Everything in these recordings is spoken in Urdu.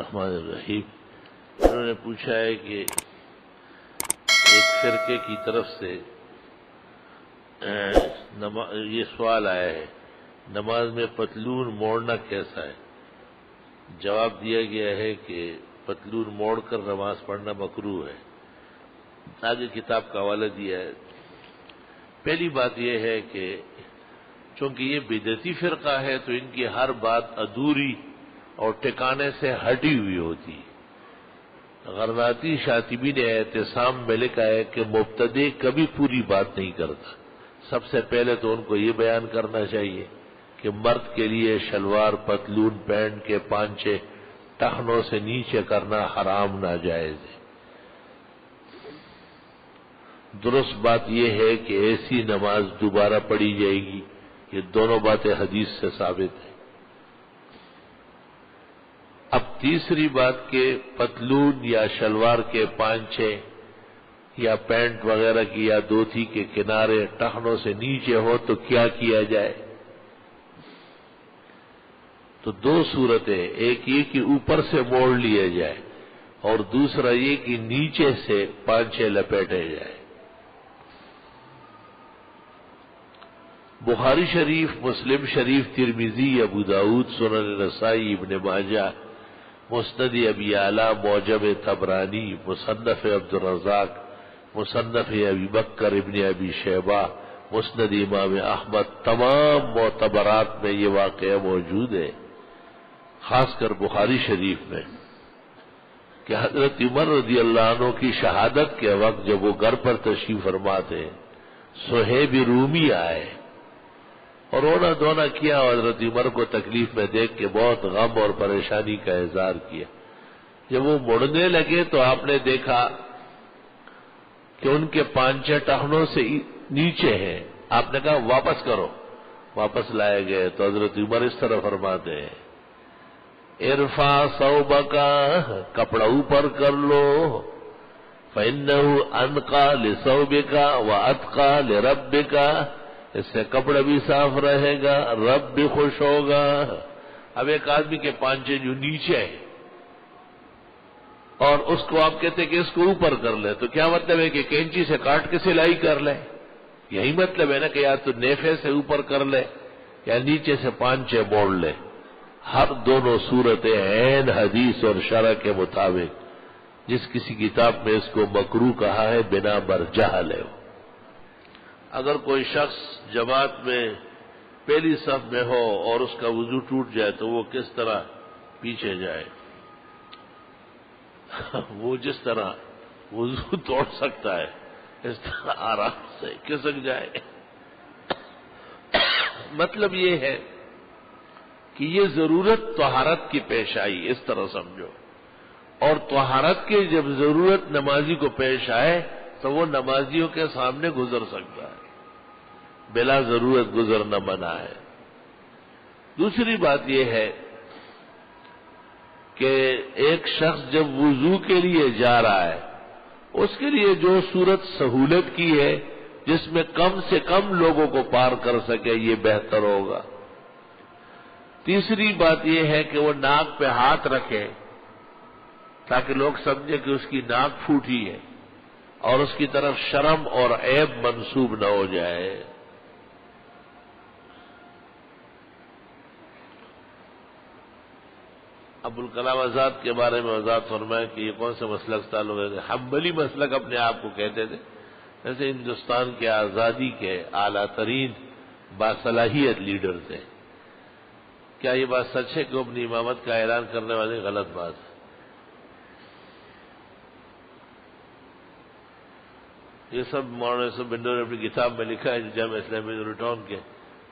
الرحمن الرحیم۔ انہوں نے پوچھا ہے کہ ایک فرقے کی طرف سے یہ سوال آیا ہے، نماز میں پتلون موڑنا کیسا ہے؟ جواب دیا گیا ہے کہ پتلون موڑ کر نماز پڑھنا مکروہ ہے۔ آگے کتاب کا حوالہ دیا ہے۔ پہلی بات یہ ہے کہ چونکہ یہ بدعتی فرقہ ہے تو ان کی ہر بات ادھوری اور ٹکانے سے ہٹی ہوئی ہوتی۔ غرناطی شاطبی نے اعتصام میں لکھا ہے کہ مبتدی کبھی پوری بات نہیں کرتا۔ سب سے پہلے تو ان کو یہ بیان کرنا چاہیے کہ مرد کے لیے شلوار پتلون پینٹ کے پانچے ٹخنوں سے نیچے کرنا حرام ناجائز ہے۔ درست بات یہ ہے کہ ایسی نماز دوبارہ پڑھی جائے گی، یہ دونوں باتیں حدیث سے ثابت ہیں۔ اب تیسری بات کہ پتلون یا شلوار کے پانچے یا پینٹ وغیرہ کی یا دھوتی کے کنارے ٹخنوں سے نیچے ہو تو کیا کیا جائے؟ تو دو صورتیں، ایک یہ کہ اوپر سے موڑ لیا جائے اور دوسرا یہ کہ نیچے سے پانچے لپیٹے جائے۔ بخاری شریف، مسلم شریف، ترمذی، ابو داؤد، سنن نسائی، ابن ماجہ، مسند ابی اعلی، معجم طبرانی، مصنف عبدالرزاق، مصنف ابی بکر ابن ابی شیبہ، مسند امام احمد، تمام معتبرات میں یہ واقعہ موجود ہے، خاص کر بخاری شریف میں، کہ حضرت عمر رضی اللہ عنہ کی شہادت کے وقت جب وہ گھر پر تشریف فرما تھے، صہیب رومی آئے اور رونا دھونا کیا اور حضرت عمر کو تکلیف میں دیکھ کے بہت غم اور پریشانی کا اظہار کیا۔ جب وہ مڑنے لگے تو آپ نے دیکھا کہ ان کے پانچے ٹخنوں سے نیچے ہیں۔ آپ نے کہا واپس کرو، واپس لائے گئے تو حضرت عمر اس طرح فرماتے ہیں، ارفع ثوبک، کپڑا اوپر کر لو، فإنه أنقى لثوبك وأتقى لربك، اس سے کپڑا بھی صاف رہے گا، رب بھی خوش ہوگا۔ اب ایک آدمی کے پانچے جو نیچے ہیں اور اس کو آپ کہتے ہیں کہ اس کو اوپر کر لے، تو کیا مطلب ہے کہ کینچی سے کاٹ کے سلائی کر لے؟ یہی مطلب ہے نا کہ یا تو نیفے سے اوپر کر لے یا نیچے سے پانچے موڑ لے۔ ہر دونوں صورتیں عین حدیث اور شرع کے مطابق، جس کسی کتاب میں اس کو مکروہ کہا ہے بنا بر جہل ہے۔ اگر کوئی شخص جماعت میں پہلی صف میں ہو اور اس کا وضو ٹوٹ جائے تو وہ کس طرح پیچھے جائے؟ وہ جس طرح وضو توڑ سکتا ہے اس طرح آرام سے کھسک جائے۔ مطلب یہ ہے کہ یہ ضرورت طہارت کی پیش آئی، اس طرح سمجھو، اور طہارت کی جب ضرورت نمازی کو پیش آئے تو وہ نمازیوں کے سامنے گزر سکتا ہے، بلا ضرورت گزرنا منع ہے۔ دوسری بات یہ ہے کہ ایک شخص جب وضو کے لیے جا رہا ہے، اس کے لیے جو صورت سہولت کی ہے جس میں کم سے کم لوگوں کو پار کر سکے یہ بہتر ہوگا۔ تیسری بات یہ ہے کہ وہ ناک پہ ہاتھ رکھے تاکہ لوگ سمجھے کہ اس کی ناک پھوٹی ہے اور اس کی طرف شرم اور عیب منسوب نہ ہو جائے۔ ابوالکلام آزاد کے بارے میں وضاحت فرمائے کہ یہ کون سے مسلک سے تعلق ہے؟ حنبلی مسلک اپنے آپ کو کہتے تھے، جیسے ہندوستان کے آزادی کے اعلیٰ ترین باصلاحیت لیڈر تھے۔ کیا یہ بات سچ ہے کہ وہ اپنی امامت کا اعلان کرنے والے غلط بات ہے؟ یہ سب مولانا یوسف بنڈور نے اپنی کتاب میں لکھا ہے، جامعہ اسلامیہ ریٹون کے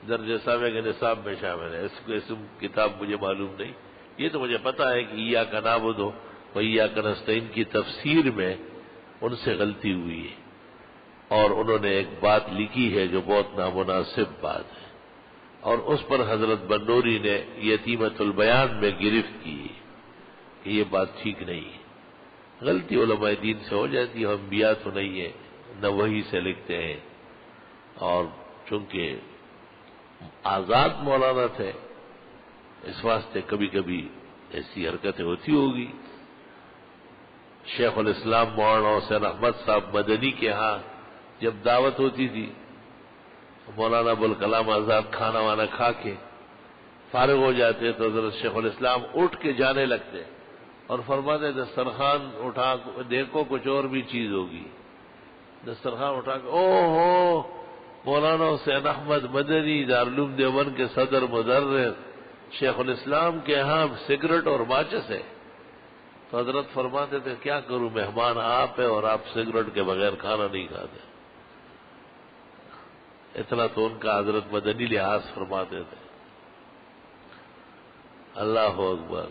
درجہ ثانویہ کے نصاب میں شامل ہے۔ اس کتاب مجھے معلوم نہیں، یہ تو مجھے پتا ہے کہ ایاک نعبد و ایاک نستعین کی تفسیر میں ان سے غلطی ہوئی ہے اور انہوں نے ایک بات لکھی ہے جو بہت نامناسب بات ہے، اور اس پر حضرت بنوری نے یتیمۃ البیان میں گرفت کی کہ یہ بات ٹھیک نہیں ہے۔ غلطی علماء دین سے ہو جاتی ہے، انبیاء تو نہیں ہے، نہ وحی سے لکھتے ہیں، اور چونکہ آزاد مولانا تھے اس واسطے کبھی کبھی ایسی حرکتیں ہوتی ہوگی. شیخ الاسلام مولانا حسین احمد صاحب مدنی کے ہاں جب دعوت ہوتی تھی، مولانا ابوالکلام آزاد کھانا وانا کھا کے فارغ ہو جاتے تو حضرت شیخ الاسلام اٹھ کے جانے لگتے اور فرماتے دسترخوان اٹھا دیکھو کچھ اور بھی چیز ہوگی. دسترخوان اٹھا کے او ہو مولانا حسین احمد مدنی دارالعلوم دیوبند کے صدر مدرس شیخ الاسلام کے ہاں سگریٹ اور ماچس ہے. تو حضرت فرماتے تھے کیا کروں، مہمان آپ ہے اور آپ سگریٹ کے بغیر کھانا نہیں کھاتے. اتنا تو ان کا حضرت مدنی لحاظ فرماتے تھے. اللہ اکبر.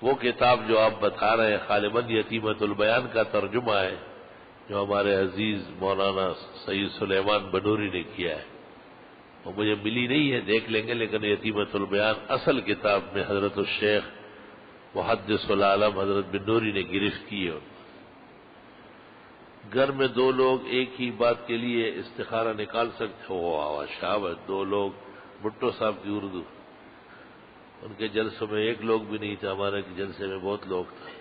وہ کتاب جو آپ بتا رہے ہیں غالباً یتیمۃ البیان کا ترجمہ ہے جو ہمارے عزیز مولانا سید سلیمان بنوری نے کیا ہے. وہ مجھے ملی نہیں ہے، دیکھ لیں گے، لیکن یتیمۃ البیان اصل کتاب میں حضرت الشیخ محدث العالم حضرت بنوری نے گرفت کی ہے. گھر میں دو لوگ ایک ہی بات کے لیے استخارہ نکال سکتے ہو. شابت، دو لوگ، بھٹو صاحب کی اردو. ان کے جلسوں میں ایک لوگ بھی نہیں تھا، ہمارے جلسے میں بہت لوگ تھے.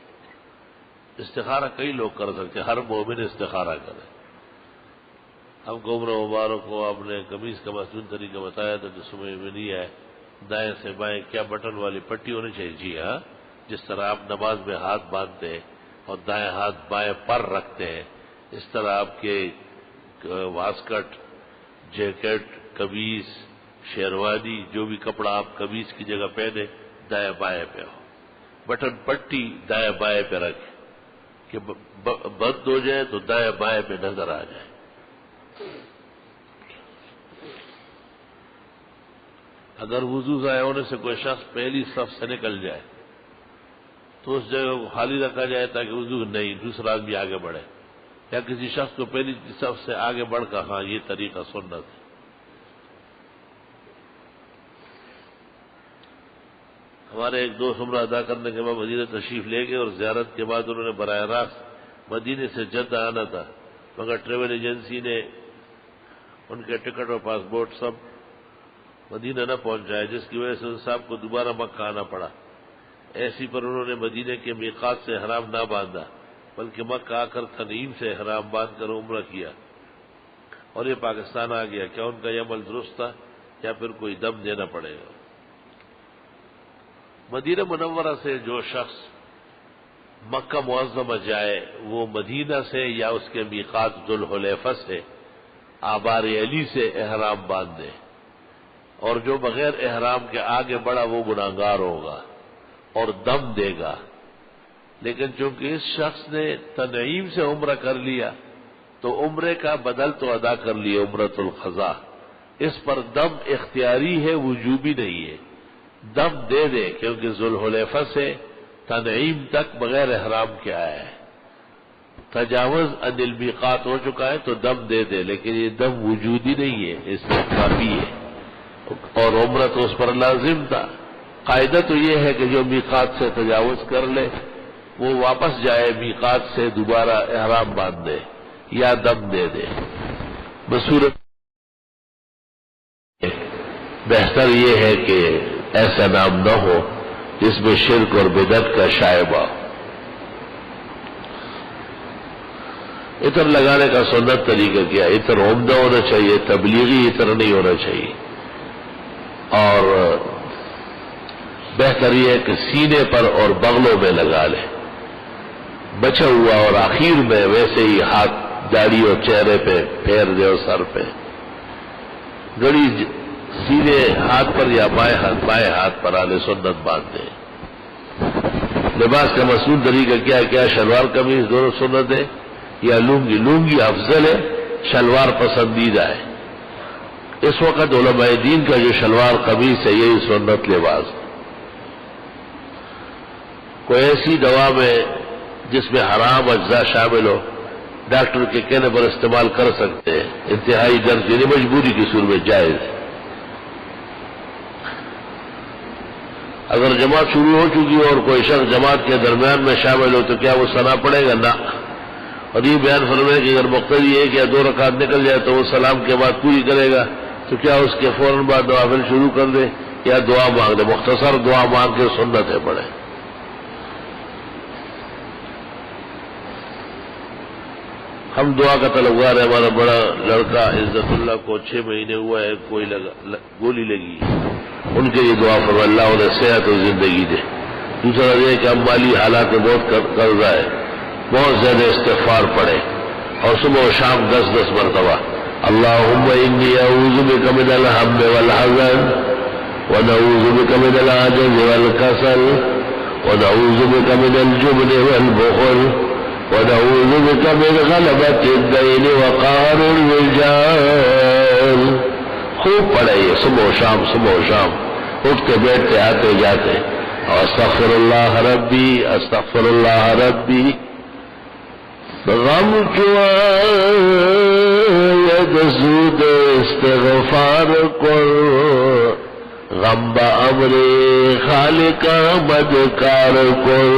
استخارہ کئی لوگ کر سکتے، ہر مومن استخارہ کرے. ہم کو عمر مبارک کو آپ نے قمیض کا مصنون طریقہ بتایا تھا جو سمجھ میں نہیں آئے. دائیں سے بائیں کیا بٹن والی پٹی ہونی چاہیے؟ جی ہاں، جس طرح آپ نماز میں ہاتھ باندھتے ہیں اور دائیں ہاتھ بائیں پر رکھتے ہیں، اس طرح آپ کے واسکٹ، جیکٹ، قمیض، شیروانی، جو بھی کپڑا آپ قمیض کی جگہ پہنے دائیں بائیں پہ ہو. بٹن پٹی دائیں بائیں پہ رکھے کہ بند ہو جائے تو دائیں بائیں پہ نظر آ جائے. اگر وضو ضائع ہونے سے کوئی شخص پہلی صف سے نکل جائے تو اس جگہ کو خالی رکھا جائے تاکہ وضو نہیں دوسرا آدمی آگے بڑھے، یا کسی شخص کو پہلی صف سے آگے بڑھ کر، ہاں یہ طریقہ سنت ہے. ہمارے ایک دوست عمرہ ادا کرنے کے بعد مدینہ تشریف لے گئے اور زیارت کے بعد انہوں نے براہ راست مدینے سے جدہ آنا تھا، مگر ٹریول ایجنسی نے ان کے ٹکٹ اور پاسپورٹ سب مدینہ نہ پہنچائے، جس کی وجہ سے ان صاحب کو دوبارہ مکہ آنا پڑا. ایسی پر انہوں نے مدینے کے میقات سے احرام نہ باندھا بلکہ مکہ آ کر تنعیم سے احرام باندھ کر عمرہ کیا اور یہ پاکستان آ گیا. کیا ان کا یہ عمل درست تھا یا پھر کوئی دم دینا پڑے گا؟ مدینہ منورہ سے جو شخص مکہ معظمہ جائے وہ مدینہ سے یا اس کے میقات ذوالحلیفہ سے آبار علی سے احرام باندھ دے، اور جو بغیر احرام کے آگے بڑھا وہ گناہگار ہوگا اور دم دے گا. لیکن چونکہ اس شخص نے تنعیم سے عمرہ کر لیا تو عمرے کا بدل تو ادا کر لیا، عمرۃ القضاء. اس پر دم اختیاری ہے، وجوبی نہیں ہے. دم دے دے کیونکہ ذوالحلیفہ سے تنعیم تک بغیر احرام کے آیا ہے، تجاوز عن المیقات ہو چکا ہے تو دم دے دے، لیکن یہ دم وجودی نہیں ہے، استحبابی ہے، اور عمرہ تو اس پر لازم تھا. قاعدہ تو یہ ہے کہ جو میقات سے تجاوز کر لے وہ واپس جائے میقات سے دوبارہ احرام باندھ دے یا دم دے دے. بصورت بہتر یہ ہے کہ ایسا نام نہ ہو جس میں شرک اور بدعت کا شائبہ. عطر لگانے کا سنت طریقہ کیا؟ عطر عمدہ ہونا چاہیے، تبلیغی عطر نہیں ہونا چاہیے، اور بہتر یہ ہے کہ سینے پر اور بغلوں میں لگا لے بچا ہوا، اور آخر میں ویسے ہی ہاتھ داڑھی اور چہرے پہ پھیر دے اور سر پہ. گڑی سیدھے ہاتھ پر یا بائیں ہاتھ پر آلے سنت باندھ دیں. لباس کا مصنون طریقہ کیا ہے؟ کیا شلوار قمیض دونوں سنت ہے یا لنگی؟ لنگی افضل ہے، شلوار پسندیدہ ہے. اس وقت علماء دین کا جو شلوار قمیض ہے یہی سنت لباس. کوئی ایسی دوا میں جس میں حرام اجزاء شامل ہو ڈاکٹر کے کہنے پر استعمال کر سکتے ہیں، انتہائی درد یعنی مجبوری کی صورت میں جائز ہے. اگر جماعت شروع ہو چکی ہو اور کوئی شخص جماعت کے درمیان میں شامل ہو تو کیا وہ ثنا پڑے گا؟ نہ. اور یہ بیان فرمائے کہ اگر مقتدی ایک یا دو رکعت نکل جائے تو وہ سلام کے بعد پوری کرے گا، تو کیا اس کے فوراً بعد نوافل شروع کر دے یا دعا مانگ لیں، مختصر دعا مانگ کے سنتیں پڑھیں۔ ہم دعا کا طلبگار ہے۔ ہمارا بڑا لڑکا عزت اللہ کو 6 مہینے ہوا ہے، کوئی گولی لگی، ان کے لیے دعا فرمائے اللہ انہیں صحت و زندگی دے۔ دوسرا یہ کہ اب مالی حالات میں بہت قرضہ ہے، بہت زیادہ استغفار پڑھے اور صبح و شام 10 مرتبہ اللہم انی اعوذ بک من الہم والحزن ونعوذ بک من العجز والکسل ونعوذ بک من الجبن والبخل ونعوذ بک من غلبۃ الدین وقہر الرجال۔ خوب پڑھے یہ صبح و شام، صبح و شام، اٹھتے بیٹھتے آتے جاتے۔ استغفر اللہ ربی، استغفر اللہ ربی، غم ید سود استغفار کر، غم با امر خالق مدکار کر۔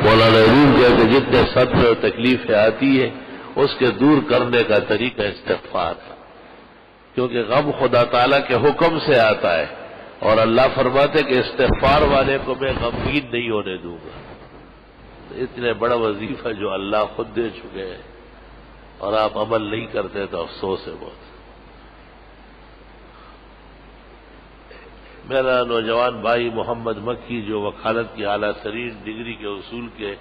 مولانا روم کہتے جتنے صدمے اور تکلیفیں آتی ہے اس کے دور کرنے کا طریقہ استغفار ہے، کیونکہ غم خدا تعالیٰ کے حکم سے آتا ہے، اور اللہ فرماتے کہ استغفار والے کو میں غمگین نہیں ہونے دوں گا۔ اتنے بڑا وظیفہ جو اللہ خود دے چکے ہیں اور آپ عمل نہیں کرتے تو افسوس ہے بہت۔ میرا نوجوان بھائی محمد مکی جو وکالت کی اعلیٰ ترین ڈگری کے حصول کے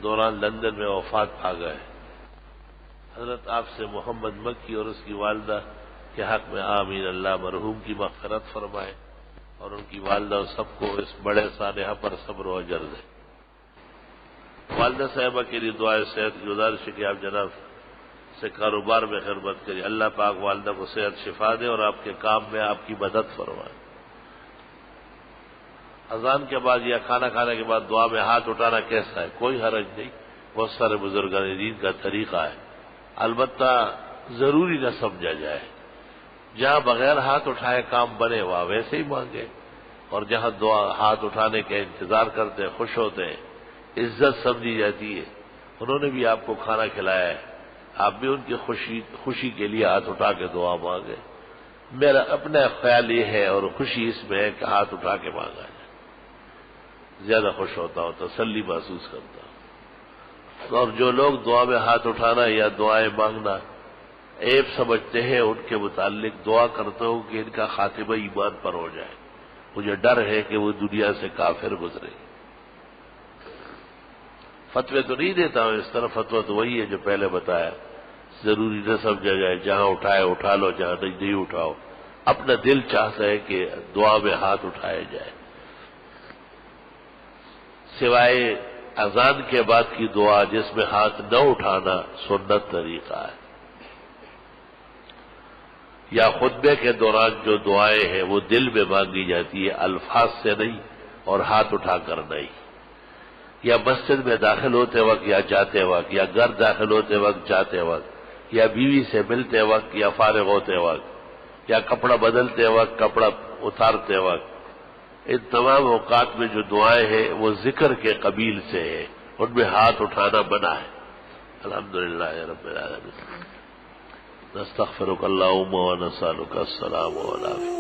دوران لندن میں وفات پا گئے، حضرت آپ سے محمد مکی اور اس کی والدہ کے حق میں آمین۔ اللہ مرحوم کی مغفرت فرمائے اور ان کی والدہ اور سب کو اس بڑے سانحہ پر صبر و اجر دے۔ والدہ صاحبہ کے لیے دعائے صحت کی گزارش ہے کہ آپ جناب سے کاروبار میں خدمت کریے، اللہ پاک والدہ کو صحت شفا دے اور آپ کے کام میں آپ کی مدد فرمائے۔ اذان کے بعد یا کھانا کھانے کے بعد دعا میں ہاتھ اٹھانا کیسا ہے؟ کوئی حرج نہیں، بہت سارے بزرگان دین کا طریقہ ہے، البتہ ضروری نہ سمجھا جائے۔ جہاں بغیر ہاتھ اٹھائے کام بنے وہاں ویسے ہی مانگے، اور جہاں دعا ہاتھ اٹھانے کے انتظار کرتے ہیں، خوش ہوتے ہیں، عزت سمجھی جاتی ہے۔ انہوں نے بھی آپ کو کھانا کھلایا ہے، آپ بھی ان کی خوشی کے لیے ہاتھ اٹھا کے دعا مانگے۔ میرا اپنا خیال یہ ہے اور خوشی اس میں ہے کہ ہاتھ اٹھا کے مانگا جائے، زیادہ خوش ہوتا ہوں، تسلی محسوس کرتا ہوں۔ اور جو لوگ دعا میں ہاتھ اٹھانا یا دعائیں مانگنا عیب سمجھتے ہیں، ان کے متعلق دعا کرتا ہوں کہ ان کا خاتمہ ایمان پر ہو جائے، مجھے ڈر ہے کہ وہ دنیا سے کافر گزرے۔ فتوے تو نہیں دیتا ہوں اس طرح، فتویٰ تو وہی ہے جو پہلے بتایا، ضروری نہ سمجھا جائے، جہاں اٹھائے اٹھا لو، جہاں نہیں اٹھاؤ، اپنا دل چاہتا ہے کہ دعا میں ہاتھ اٹھائے جائے۔ سوائے اذان کے بعد کی دعا جس میں ہاتھ نہ اٹھانا سنت طریقہ ہے، یا خطبے کے دوران جو دعائیں ہیں وہ دل میں مانگی جاتی ہے، الفاظ سے نہیں اور ہاتھ اٹھا کر نہیں، یا مسجد میں داخل ہوتے وقت یا جاتے وقت، یا گھر داخل ہوتے وقت جاتے وقت، یا بیوی سے ملتے وقت یا فارغ ہوتے وقت، یا کپڑا بدلتے وقت، کپڑا اتارتے وقت، ان تمام اوقات میں جو دعائیں ہیں وہ ذکر کے قبیل سے ہیں، ان میں ہاتھ اٹھانا منع ہے۔ الحمدللہ رب العالمین، نستغفرک اللہم ونسألک السلام والعافیہ۔